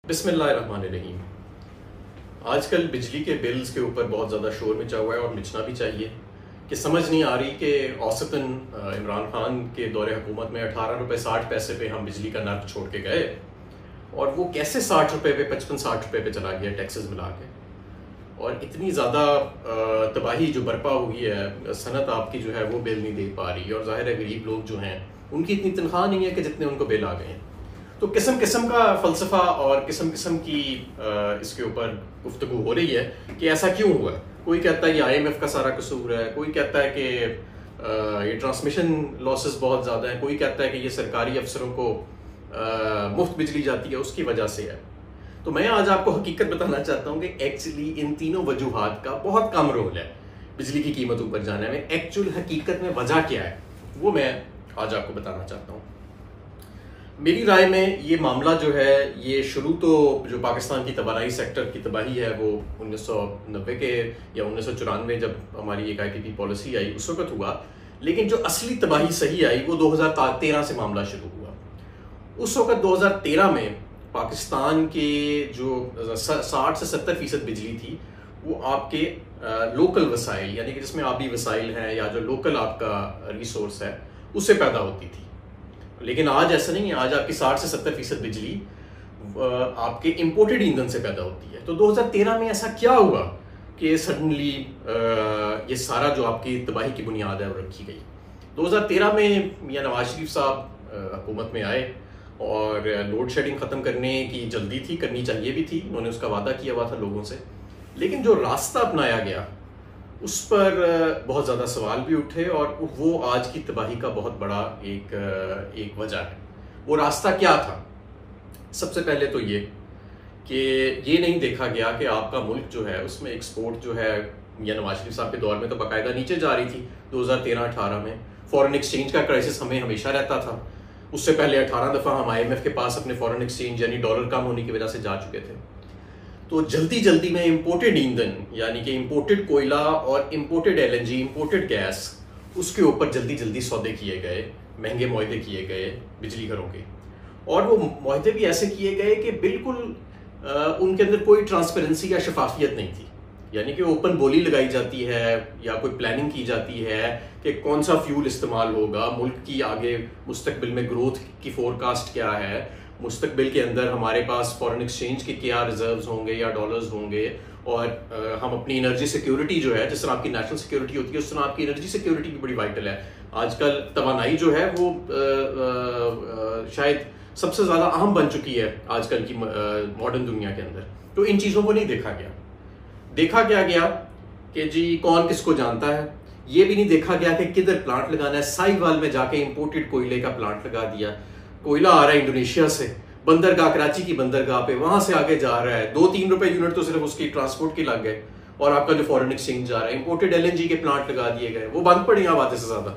बिस्मिल्लाहिर्रहमानिर्रहीम। आजकल बिजली के बिल्स के ऊपर बहुत ज़्यादा शोर मचा हुआ है और मचना भी चाहिए कि समझ नहीं आ रही कि औसतन इमरान खान के दौरे हुकूमत में 18 रुपये 60 पैसे पे हम बिजली का नर्क छोड़ के गए और वो कैसे 60 रुपये पे 55-60 रुपये पे चला गया टैक्सेस मिला के। और इतनी ज़्यादा तबाही जो बर्पा हुई है, सनत आपकी जो है वो बिल नहीं दे पा रही और ज़ाहिर है गरीब लोग जो हैं उनकी इतनी तनख्वाह नहीं है कि जितने उनको बिल आ गए हैं। तो किस्म किस्म का फ़लसफ़ा और किस्म किस्म की इसके ऊपर गुफ्तगू हो रही है कि ऐसा क्यों हुआ। कोई कहता है ये IMF का सारा कसूर है, कोई कहता है कि ये ट्रांसमिशन लॉसेस बहुत ज़्यादा है, कोई कहता है कि ये सरकारी अफसरों को मुफ्त बिजली जाती है उसकी वजह से है। तो मैं आज आपको हकीकत बताना चाहता हूँ कि एक्चुअली इन तीनों वजूहात का बहुत कम रोल है बिजली की कीमत ऊपर जाने में। एक्चुअल हकीकत में वजह क्या है वो मैं आज आपको बताना चाहता हूँ। मेरी राय में ये मामला जो है ये शुरू तो जो पाकिस्तान की तवानाई सेक्टर की तबाही है वो 1990 के या 1994 जब हमारी एक IPP पॉलिसी आई उस वक्त हुआ, लेकिन जो असली तबाही सही आई वो 2013 से मामला शुरू हुआ। उस वक्त 2013 में पाकिस्तान के जो 60 से 70% बिजली थी वो आपके लोकल वसाइल यानी कि जिसमें आबी वसाइल हैं या जो लोकल आपका रिसोर्स है उससे पैदा होती थी। लेकिन आज ऐसा नहीं है, आज आपकी 60 से 70% बिजली आपके इंपोर्टेड ईंधन से पैदा होती है। तो 2013 में ऐसा क्या हुआ कि सडनली ये सारा जो आपकी तबाही की बुनियाद है वो रखी गई। 2013 में मियां नवाज शरीफ साहब हुकूमत में आए और लोड शेडिंग ख़त्म करने की जल्दी थी, करनी चाहिए भी थी, उन्होंने उसका वादा किया हुआ था लोगों से। लेकिन जो रास्ता अपनाया गया उस पर बहुत ज़्यादा सवाल भी उठे और वो आज की तबाही का बहुत बड़ा एक वजह है। वो रास्ता क्या था? सबसे पहले तो ये कि ये नहीं देखा गया कि आपका मुल्क जो है उसमें एक्सपोर्ट जो है मियां नवाज शरीफ साहब के दौर में तो बाकायदा नीचे जा रही थी। 2013-18 में फॉरेन एक्सचेंज का क्राइसिस हमें हमेशा रहता था। उससे पहले 18 दफ़ा हम IMF के पास अपने फॉरेन एक्सचेंज यानी डॉलर कम होने की वजह से जा चुके थे। तो जल्दी जल्दी में इंपोर्टेड ईंधन यानी कि इंपोर्टेड कोयला और इंपोर्टेड LNG, इंपोर्टेड गैस, उसके ऊपर जल्दी जल्दी सौदे किए गए, महंगे मुआहदे किए गए बिजली घरों के। और वो मुआहदे भी ऐसे किए गए कि बिल्कुल उनके अंदर कोई ट्रांसपेरेंसी या शफाफियत नहीं थी। यानी कि ओपन बोली लगाई जाती है या कोई प्लानिंग की जाती है कि कौन सा फ्यूल इस्तेमाल होगा, मुल्क की आगे मुस्तकबिल में ग्रोथ की फोरकास्ट क्या है, मुस्तकबिल के अंदर हमारे पास फॉरेन एक्सचेंज के क्या रिजर्व्स होंगे या डॉलर्स होंगे, और हम अपनी एनर्जी सिक्योरिटी जो है जिस तरह आपकी नेशनल सिक्योरिटी होती है उस तरह आपकी एनर्जी सिक्योरिटी भी बड़ी वाइटल है। आजकल तवानाई जो है वो शायद सबसे ज़्यादा अहम बन चुकी है आजकल की मॉडर्न दुनिया के अंदर। तो इन चीज़ों को नहीं देखा गया। देखा क्या गया कि जी कौन किसको जानता है। ये भी नहीं देखा गया कि किधर प्लांट लगाना है। साहिवाल में जाके इंपोर्टेड कोयले का प्लांट लगा दिया। कोयला आ रहा है इंडोनेशिया से, बंदरगाह कराची की बंदरगाह पे, वहां से आगे जा रहा है। 2-3 रुपए यूनिट तो सिर्फ उसकी ट्रांसपोर्ट के लग गए और आपका जो फॉरेन एक्सचेंज जा रहा है। इंपोर्टेड LNG के प्लांट लगा दिए गए, वो बंद पड़े अब आधे से ज्यादा।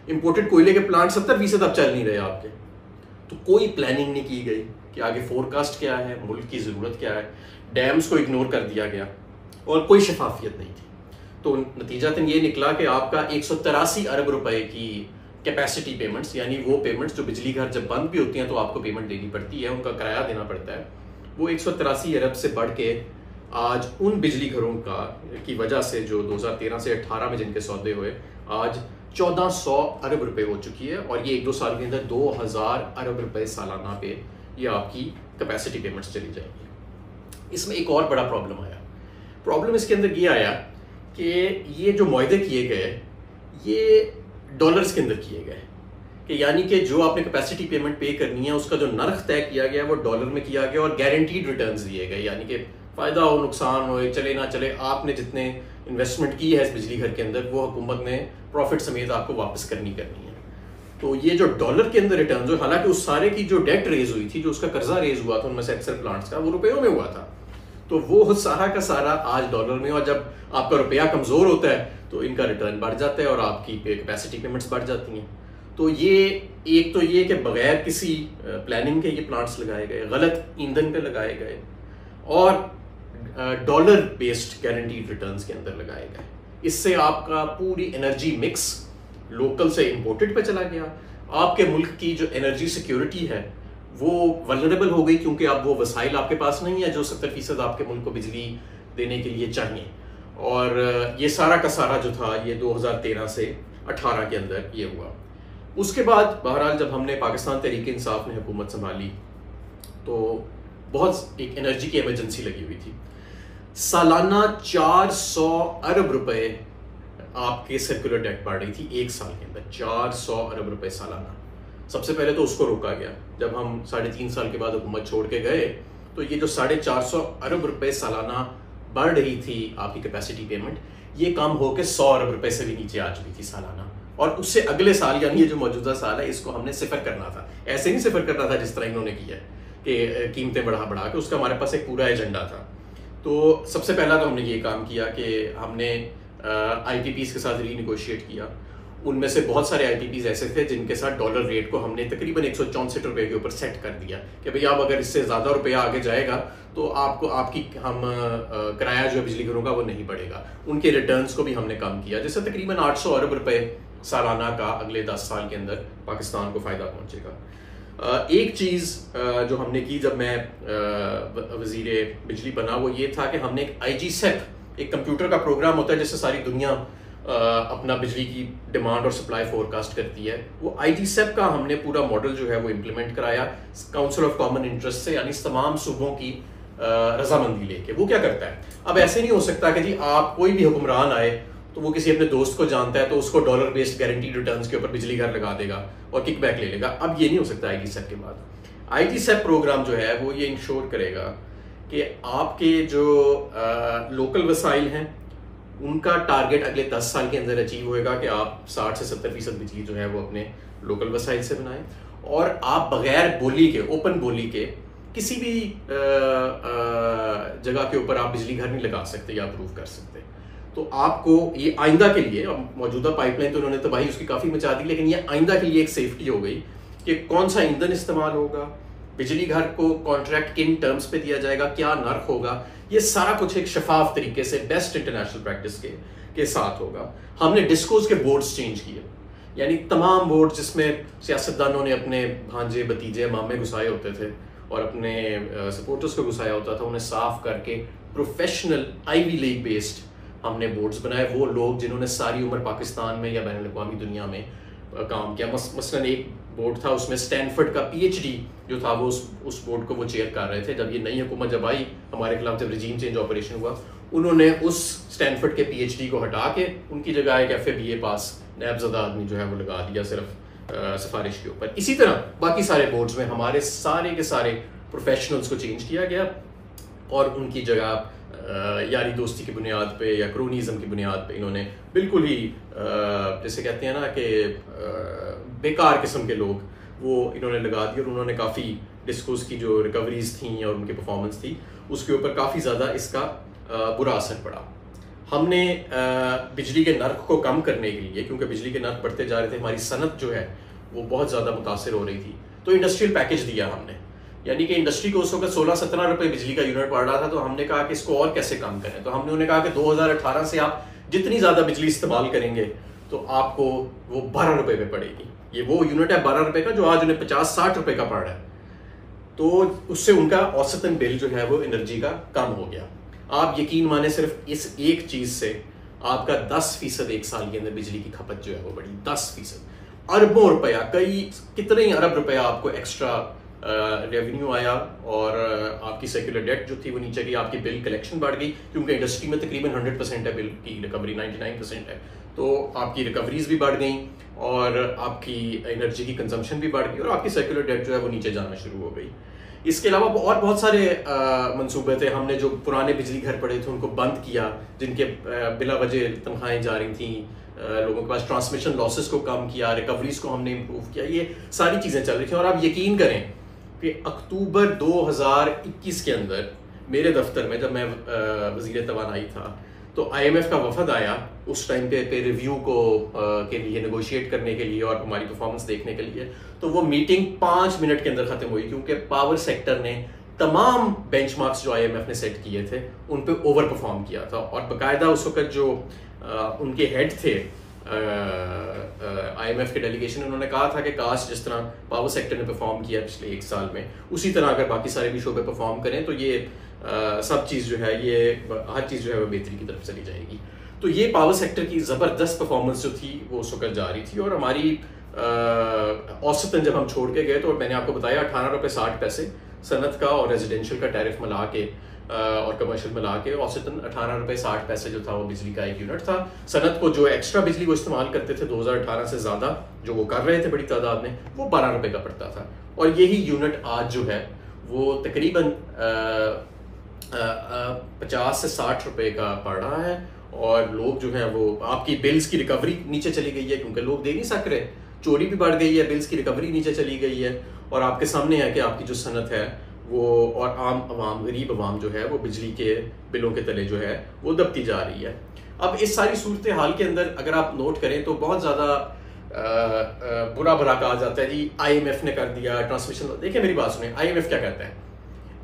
इंपोर्टेड कोयले के प्लांट 70% अब चल नहीं रहे आपके। तो कोई प्लानिंग नहीं की गई कि आगे फोरकास्ट क्या है, मुल्क की जरूरत क्या है। डैम्स को इग्नोर कर दिया गया और कोई शफाफियत नहीं थी। तो नतीजतन ये निकला कि आपका 183 अरब रुपए की कैपेसिटी पेमेंट्स यानी वो पेमेंट्स जो बिजली घर जब बंद भी होती हैं तो आपको पेमेंट देनी पड़ती है, उनका किराया देना पड़ता है, वो 183 अरब से बढ़ के आज उन बिजली घरों की वजह से जो 2013 से 18 में जिनके सौदे हुए आज 1400 अरब रुपए हो चुकी है। और ये 1-2 साल के अंदर 2000 अरब रुपए सालाना पे ये आपकी कैपेसिटी पेमेंट्स चली जाएगी। इसमें एक और बड़ा प्रॉब्लम आया। प्रॉब्लम इसके अंदर ये आया कि ये जो मुआहदे किए गए ये डॉलर्स के अंदर किए गए कि यानी कि जो आपने कैपेसिटी पेमेंट पे करनी है उसका जो नर्ख तय किया गया वो डॉलर में किया गया और गारंटीड रिटर्न्स दिए गए। यानी कि फ़ायदा हो नुकसान हो चले ना चले, आपने जितने इन्वेस्टमेंट की है इस बिजली घर के अंदर वो हुकूमत ने प्रॉफिट समेत आपको वापस करनी है। तो ये जो डॉलर के अंदर रिटर्न्स हो, हालांकि उस सारे की जो डेट रेज हुई थी, जो उसका कर्जा रेज हुआ था उनमें से अक्सर प्लांट्स का, वो रुपयों में हुआ था। तो वो सारा का सारा आज डॉलर में, और जब आपका रुपया कमज़ोर होता है तो इनका रिटर्न बढ़ जाता है और आपकी कैपेसिटी पेमेंट्स बढ़ जाती हैं। तो ये एक तो ये कि बगैर किसी प्लानिंग के ये प्लांट्स लगाए गए, गलत ईंधन पे लगाए गए और डॉलर बेस्ड गारंटीड रिटर्न्स के अंदर लगाए गए। इससे आपका पूरी एनर्जी मिक्स लोकल से इंपोर्टेड पे चला गया। आपके मुल्क की जो एनर्जी सिक्योरिटी है वो वल्नरेबल हो गई क्योंकि अब वो वसाइल आपके पास नहीं है जो 70% आपके मुल्क को बिजली देने के लिए चाहिए। और ये सारा का सारा जो था ये 2013 से 18 के अंदर ये हुआ। उसके बाद बहरहाल जब हमने पाकिस्तान तहरीक इंसाफ ने हुकूमत संभाली तो बहुत एक एनर्जी की इमरजेंसी लगी हुई थी। सालाना 400 अरब रुपए आपके सर्कुलर डेट बढ़ रही थी एक साल के अंदर, 400 अरब रुपए सालाना। सबसे पहले तो उसको रोका गया जब हम 3.5 साल के बाद हुकूमत छोड़ के गए, तो ये जो 450 अरब रुपए सालाना बढ़ रही थी आपकी कैपेसिटी पेमेंट, ये कम होकर 100 अरब रुपए से भी नीचे आ चुकी थी सालाना। और उससे अगले साल यानी ये जो मौजूदा साल है इसको हमने सिफर करना था। ऐसे नहीं सिफर करना था जिस तरह इन्होंने किया कि कीमतें बढ़ा के, उसका हमारे पास एक पूरा एजेंडा था। तो सबसे पहला तो हमने ये काम किया कि हमने IPPs के साथ रीनिगोशिएट किया। उनमें से बहुत सारे IPPs ऐसे थे जिनके साथ डॉलर रेट को हमने तकरीबन 164 रुपए के ऊपर सेट कर दिया कि भैया अब अगर इससे ज़्यादा रुपया आगे जाएगा तो आपको आपकी किराया जो बिजली घरों का वो नहीं बढ़ेगा। उनके रिटर्न्स को भी हमने कम किया, जिससे तकरीबन 800 अरब रुपए सालाना का अगले 10 साल के अंदर पाकिस्तान को फ़ायदा पहुंचेगा। एक चीज़ जो हमने की जब मैं वज़ीर बिजली बना वो ये था कि हमने एक IGSEP, एक कंप्यूटर का प्रोग्राम होता है जिससे सारी दुनिया अपना बिजली की डिमांड और सप्लाई फोरकास्ट करती है, वो IGSEP का हमने पूरा मॉडल जो है वो इम्प्लीमेंट कराया काउंसिल ऑफ कॉमन इंटरेस्ट से, यानी तमाम सूबों की रजामंदी लेके। वो क्या करता है, अब ऐसे नहीं हो सकता कि जी आप कोई भी हुक्मरान आए तो वो किसी अपने दोस्त को जानता है तो उसको डॉलर बेस्ड गारंटीड रिटर्न्स के ऊपर बिजली घर लगा देगा और किकबैक ले लेगा। अब ये नहीं हो सकता IGSEP के बाद। IGSEP प्रोग्राम जो है वो ये इंश्योर करेगा कि आपके जो लोकल वसाइल हैं उनका टारगेट अगले 10 साल के अंदर अचीव होएगा कि आप 60 से 70% बिजली जो है वो अपने लोकल वसाइल से बनाएं, और आप बगैर बोली के, ओपन बोली के किसी भी जगह के ऊपर आप बिजली घर नहीं लगा सकते या अप्रूव कर सकते। तो आपको ये आइंदा के लिए, मौजूदा पाइपलाइन तो उन्होंने तबाही उसकी काफ़ी मचा दी, लेकिन ये आइंदा के लिए एक सेफ्टी हो गई कि कौन सा ईंधन इस्तेमाल होगा, बिजली घर को कॉन्ट्रैक्ट किन टर्म्स पे दिया जाएगा, क्या नर्क होगा, ये सारा कुछ एक शफाफ तरीके से बेस्ट इंटरनेशनल प्रैक्टिस के साथ होगा। हमने डिस्कोज के बोर्ड्स चेंज किए, यानी तमाम बोर्ड जिसमें सियासतदानों ने अपने भांजे भतीजे मामे घुसाए होते थे और अपने सपोर्टर्स को घुसाया होता था, उन्हें साफ करके प्रोफेशनल आईवी लीग बेस्ड हमने बोर्ड्स बनाए। वो लोग जिन्होंने सारी उम्र पाकिस्तान में या बैनुल अक़वामी दुनिया में काम किया, मसलन एक बोर्ड था उसमें स्टैनफोर्ड का PhD जो था वो उस बोर्ड को वो चेयर कर रहे थे। जब ये नई हुकूमत जब आई हमारे खिलाफ, जब रिजीम चेंज ऑपरेशन हुआ, उन्होंने उस स्टैनफोर्ड के PhD को हटा के उनकी जगह एक FA/BA पास नैबज़दा आदमी जो है वो लगा दिया सिर्फ सिफारिश के ऊपर। इसी तरह बाकी सारे बोर्ड्स में हमारे सारे के सारे प्रोफेशनल्स को चेंज किया गया और उनकी जगह यारी दोस्ती की बुनियाद पे या क्रोनिज़म की बुनियाद पे इन्होंने बिल्कुल ही जैसे कहते हैं ना कि बेकार किस्म के लोग वो इन्होंने लगा दिए, और उन्होंने काफ़ी डिस्कोस की जो रिकवरीज थी और उनकी परफॉर्मेंस थी उसके ऊपर काफ़ी ज़्यादा इसका बुरा असर पड़ा। हमने बिजली के नर्क को कम करने के लिए, क्योंकि बिजली के नर्क बढ़ते जा रहे थे, हमारी सनत जो है वो बहुत ज़्यादा मुतासर हो रही थी, तो इंडस्ट्रियल पैकेज दिया हमने, यानी कि इंडस्ट्री को उस वक्त 16-17 रुपए बिजली का यूनिट पड़ रहा था। तो हमने कहा कि इसको और कैसे कम करें, तो हमने उन्हें कहा कि 2018 से आप जितनी ज़्यादा बिजली इस्तेमाल करेंगे तो आपको वो 12 रुपए पे पड़ेगी। ये वो यूनिट है 12 रुपए का जो आज उन्हें 50-60 रुपए का पड़ रहा है, तो उससे उनका औसतन बिल जो है वो एनर्जी का कम हो गया। आप यकीन माने सिर्फ इस एक चीज़ से आपका 10% एक साल के अंदर बिजली की खपत जो है वो बढ़ी, 10%। अरबों रुपया, कितने ही अरब रुपया आपको एक्स्ट्रा रेवेन्यू आया, और आपकी सेक्युलर डेट जो थी वो नीचे गई, आपकी बिल कलेक्शन बढ़ गई, क्योंकि इंडस्ट्री में तकरीबन 100% है बिल की रिकवरी, 99% है, तो आपकी रिकवरीज भी बढ़ गई और आपकी एनर्जी की कंजम्पशन भी बढ़ गई और आपकी सेक्युलर डेट जो है वो नीचे जाना शुरू हो गई। इसके अलावा और बहुत सारे मंसूबे थे। हमने जो पुराने बिजली घर पड़े थे उनको बंद किया, जिनके बिला वजह तनख्वाहें जा रही थी, लोगों के पास ट्रांसमिशन लॉसेस को कम किया, रिकवरीज को हमने इम्प्रूव किया, ये सारी चीज़ें चल रही थी। और आप यकीन करें कि अक्टूबर 2021 के अंदर मेरे दफ्तर में जब मैं वज़ीर तवानाई था तो IMF का वफद आया उस टाइम पे रिव्यू को के लिए, नेगोशिएट करने के लिए और हमारी परफॉर्मेंस देखने के लिए। तो वो मीटिंग 5 मिनट के अंदर ख़त्म हुई, क्योंकि पावर सेक्टर ने तमाम बेंचमार्क्स जो IMF ने सेट किए थे उन पे ओवर परफॉर्म किया था। और बाकायदा उस वक्त जो उनके हेड थे IMF के डेलीगेशन, उन्होंने कहा था कि काश जिस तरह पावर सेक्टर ने परफॉर्म किया पिछले 1 साल में, उसी तरह अगर बाकी सारे भी शोबे परफॉर्म करें तो ये सब चीज़ जो है, ये हर चीज़ जो है वो बेहतरी की तरफ चली जाएगी। तो ये पावर सेक्टर की ज़बरदस्त परफॉर्मेंस जो थी वो उस वक्त जारी थी। और हमारी औसतन जब हम छोड़ के गए तो मैंने आपको बताया 18.60 सनत का और रेजिडेंशियल का टैरिफ मिला के और कमर्शियल मिला के औसतन 18.60 जो था वो बिजली का एक यूनिट था। सनत को जो एक्स्ट्रा बिजली वो इस्तेमाल करते थे 2018 से ज़्यादा जो वो कर रहे थे बड़ी तादाद में, वो 12 रुपये का पड़ता था। और यही यूनिट आज जो है वो तकरीबन 50 से 60 रुपये का पड़ रहा है। और लोग जो है वो आपकी बिल्स की रिकवरी नीचे चली गई है क्योंकि लोग दे नहीं सक रहे, चोरी भी बढ़ गई है, बिल्स की रिकवरी नीचे चली गई है। और आपके सामने है कि आपकी जो सनत है वो और आम आवाम, गरीब आवाम जो है वो बिजली के बिलों के तले जो है वो दबती जा रही है। अब इस सारी सूरत हाल के अंदर अगर आप नोट करें तो बहुत ज़्यादा बुरा भला कहा जाता है जी IMF ने कर दिया ट्रांसमिशन। देखिए मेरी बात सुने, IMF क्या कहता है?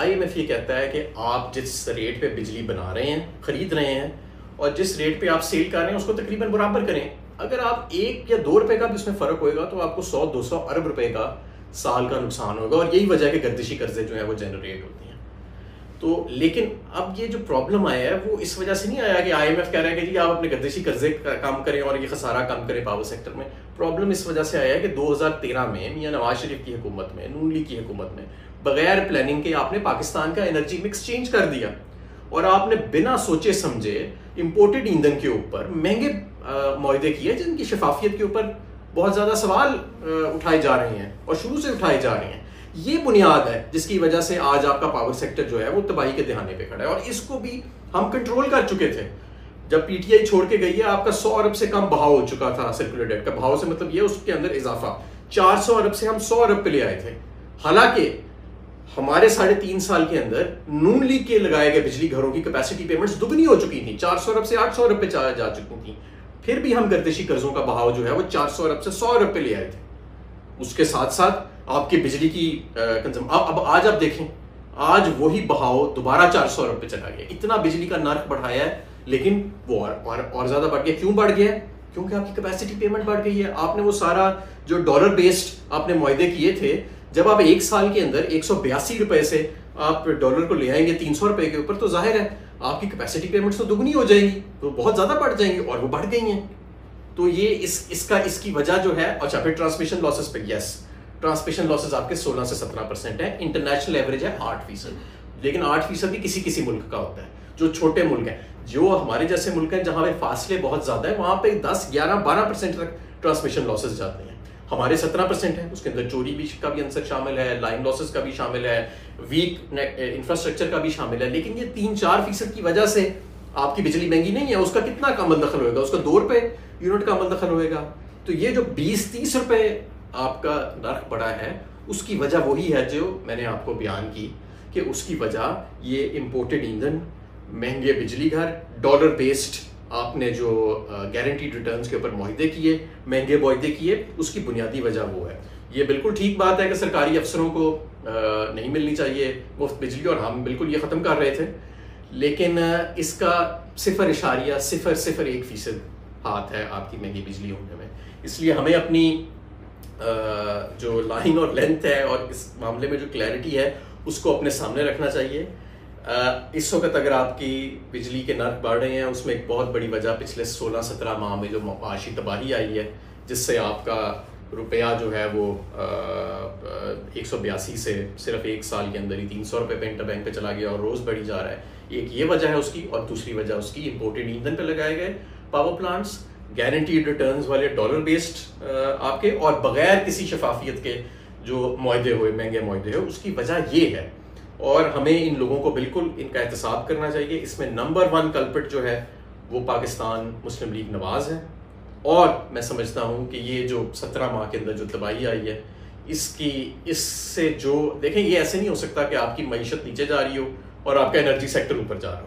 IMF ये कहता है कि आप जिस रेट पे बिजली बना रहे हैं, खरीद रहे हैं, और जिस रेट पे आप सेल कर रहे हैं उसको तकरीबन बराबर करें। अगर आप 1 या 2 रुपए का भी उसमें फ़र्क होएगा तो आपको 100-200 अरब रुपए का साल का नुकसान होगा। और यही वजह है कि गर्दिशी कर्जे जो है वो जनरेट होती हैं। तो लेकिन अब ये जो प्रॉब्लम आया है वो इस वजह से नहीं आया कि IMF कह रहा है कि जी आप अपने गर्दिशी कर्जे कम करें और ये खसारा कम करें पावर सेक्टर में। प्रॉब्लम इस वजह से आया है कि 2013 में मियां नवाज शरीफ की हुकूमत में, नून लीग की हुकूमत में, बगैर प्लानिंग के आपने पाकिस्तान का एनर्जी मिक्स चेंज कर दिया और आपने बिना सोचे समझे इंपोर्टेड ईंधन के ऊपर महंगे मुआहदे किए जिनकी शफाफियत के ऊपर बहुत ज़्यादा सवाल उठाए जा रहे हैं और शुरू से उठाए जा रहे हैं। ये बुनियाद है जिसकी वजह से आज आपका पावर सेक्टर जो है वो तबाही के दहाने पे खड़ा है। और इसको भी हम कंट्रोल कर चुके थे। जब PTI छोड़ के गई है आपका 100 अरब से कम बहाव हो चुका था सर्कुलर डेट का। बहाव से मतलब ये उसके अंदर इजाफा 400 अरब से हम 100 अरब पे ले आए थे। हालांकि हमारे 3.5 साल के अंदर नून लीग के लगाए गए बिजली घरों की कैपेसिटी पेमेंट्स दुगनी हो चुकी थी, 400 अरब से 800 अरब पे जा चुकी थी। फिर भी हम गर्दिशी कर्जों का बहाव जो है वो 400 अरब से 100 अरब पे ले आए थे। उसके साथ साथ आपकी बिजली की अब आज आप देखें, आज वही बहाव दोबारा 400 अरब पे चला गया। इतना बिजली का नर्क बढ़ाया है लेकिन वो और ज्यादा बढ़ गया। क्यों बढ़ गया? क्योंकि आपकी कैपेसिटी पेमेंट बढ़ गई है। आपने वो सारा जो डॉलर बेस्ड आपने मुआहदे किए थे, जब आप 1 साल के अंदर 182 रुपए से आप डॉलर को ले आएंगे 300 रुपए के ऊपर, तो जाहिर है आपकी कैपेसिटी पेमेंट्स तो दुगनी हो जाएंगी, तो बहुत ज्यादा बढ़ जाएंगी और वो बढ़ गई हैं। तो ये इसकी वजह जो है। अच्छा, फिर ट्रांसमिशन लॉसेस पे, यस, ट्रांसमिशन लॉसेस आपके 16 से 17% है। इंटरनेशनल एवरेज है 8%, लेकिन 8% भी किसी किसी मुल्क का होता है। जो छोटे मुल्क हैं, जो हमारे जैसे मुल्क हैं जहां पे फासले बहुत ज्यादा है, वहां पे 10, 11, 12% तक ट्रांसमिशन लॉसेस जाते हैं। हमारे 17% है, उसके अंदर चोरी भी का भी आंसर शामिल है, लाइन लॉसेस का भी शामिल है, वीक इंफ्रास्ट्रक्चर का भी शामिल है। लेकिन ये 3-4% की वजह से आपकी बिजली महंगी नहीं है। उसका कितना कम दखल होगा? उसका 2 रुपए यूनिट का अमल दखल होएगा। तो ये जो 20-30 रुपए आपका नर्क बढ़ा है, उसकी वजह वही है जो मैंने आपको बयान की कि उसकी वजह ये इंपोर्टेड ईंधन, महंगे बिजली घर, डॉलर बेस्ड आपने जो गारंटीड रिटर्न्स के ऊपर मुआहदे किए, महंगे मुआहदे किए, उसकी बुनियादी वजह वो है। ये बिल्कुल ठीक बात है कि सरकारी अफसरों को नहीं मिलनी चाहिए मुफ्त बिजली, और हम बिल्कुल ये ख़त्म कर रहे थे। लेकिन इसका 0.01% हाथ है आपकी महंगी बिजली होने में। इसलिए हमें अपनी जो लाइन और लेंथ है और इस मामले में जो क्लैरिटी है उसको अपने सामने रखना चाहिए। इस वक्त अगर आपकी बिजली के नर्क बढ़ रहे हैं, उसमें एक बहुत बड़ी वजह पिछले 16-17 माह में जो माशी तबाही आई है, जिससे आपका रुपया जो है वो 182 से सिर्फ 1 साल के अंदर ही 300 रुपये पे इंटरबैंक पे चला गया और रोज़ बढ़ी जा रहा है। एक ये वजह है उसकी, और दूसरी वजह उसकी इंपोर्टेड ईंधन पे लगाए गए पावर प्लांट्स, गारंटीड रिटर्न्स वाले डॉलर बेस्ड आपके, और बगैर किसी शफाफियत के जो मुआहदे हुए, महंगे मुआहदे हुए, उसकी वजह ये है। और हमें इन लोगों को बिल्कुल इनका एहतसाब करना चाहिए। इसमें नंबर 1 कल्प्रिट जो है वो पाकिस्तान मुस्लिम लीग नवाज है। और मैं समझता हूँ कि ये जो 17 माह के अंदर जो तबाही आई है, इससे जो देखें, ये ऐसे नहीं हो सकता कि आपकी मईशत नीचे जा रही हो और आपका एनर्जी सेक्टर ऊपर जा रहा हो।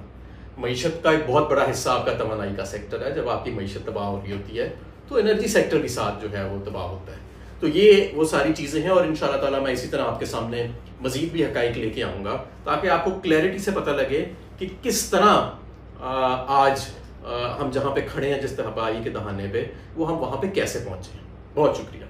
मईशत का एक बहुत बड़ा हिस्सा आपका तवानाई का सेक्टर है। जब आपकी मईशत तबाह हो रही होती है तो एनर्जी सेक्टर भी साथ जो है वो तबाह होता है। तो ये वो सारी चीज़ें हैं, और इंशाअल्लाह ताला मैं इसी तरह आपके सामने मज़ीद भी हक़ाइक़ लेके आऊँगा ताकि आपको क्लैरिटी से पता लगे कि किस तरह आज हम जहाँ पे खड़े हैं जिस तबाही के दहाने पे, वो हम वहाँ पे कैसे पहुँचे। बहुत शुक्रिया।